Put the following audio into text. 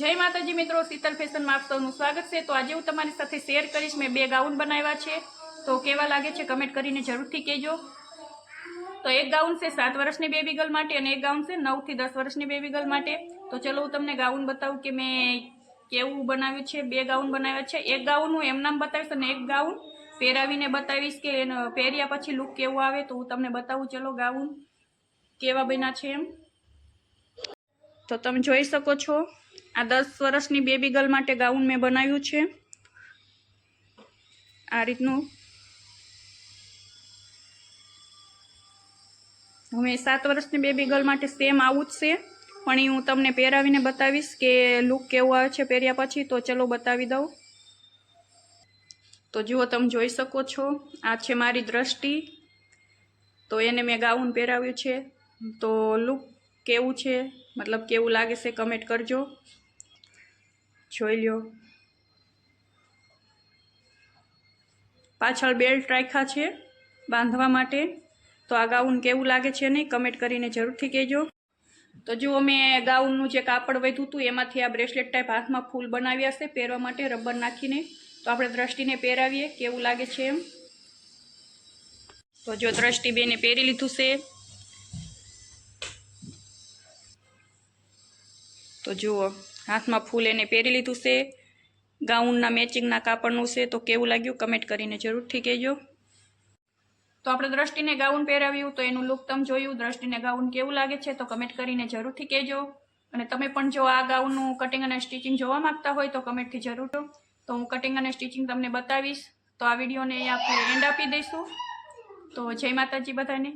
जय माताजी मित्रों, शीतल फैशन में आप सबનું स्वागत है। तो आज हूँ तमारी साथे शेर करीश। मैं 2 गाउन बनाव्या छे, तो केवा लागे छे कमेंट करीने जरूरथी कहेजो। तो एक गाउन से 7 वर्षनी बेबी गर्ल माटे और एक गाउन से 9 થી 10 वर्षनी बेबी गर्ल माटे। तो चलो हूँ तमने गाउन बताऊँ कि मैं केवुं बनाव्युं छे। 2 गाउन बनाव्या छे। एक गाउन हूँ एमनाम बतावीश अने एक गाउन પહેરાવીને बतावीश કે પહેર્યા પછી लुक केवुं आवे। तो हूँ तमने बतावुं चलो गाउन केवा बन्या छे एम। तो तमे जोई शको छो आ 10 वर्षनी बेबी गर्ल माटे गाउन मैं बनाव्युं छे। आ रीतनुं हमें 7 वर्षनी बेबी गर्ल माटे सेम आवुं ज छे, पण ई हूँ तमने પહેરાવીને बतावीश के लुक केवुं आवे छे પહેર્યા પછી। तो चलो बतावी दऊं। तो जुओ तमे जोई शको छो आ छे मारी दृष्टि। तो एने मैं गाउन પહેરાવ્યું छे। तो लुक केवुं छे, मतलब केवुं लागे छे कमेंट करजो। जोई ल्यो। पाछळ बेल्ट राख्या छे बांधवा माटे। तो आ गाउन केवुं लागे छे नहीं कमेंट करीने जरूरथी कहेजो। तो जुओ मैं गाउननुं जे कापड़ वध्युं हतुं एमांथी आ ब्रेसलेट टाइप हाथमां फूल बनाव्या छे પહેરવા માટે રબર નાખીને। तो આપણે દ્રષ્ટિને પહેરાવીએ કેવું લાગે છે એમ। तो जो દ્રષ્ટિ બેને પહેરી લીધું છે। तो जुओ हाथमां फूल एने પહેરી લીધું છે। गाउनना મેચિંગના કાપડનું છે। तो કેવું લાગ્યું કમેન્ટ કરીને જરૂરથી કહેજો। तो આપણે દ્રષ્ટિને ગાઉન પહેરાવ્યું તો એનું લુક તમે જોયું। દ્રષ્ટિને ગાઉન કેવું લાગે છે તો કમેન્ટ કરીને જરૂરથી કહેજો। અને તમે પણ જો આ ગાઉનનું કટિંગ અને સ્ટિચિંગ જોવા માંગતા હોય તો કમેન્ટથી જરૂર કરો। तो हूँ कटिंग और स्टिचिंग तमने बतावीश। तो आ विडियो ने આપણે एंड आपी दईशुं। तो जय माताजी बधाने।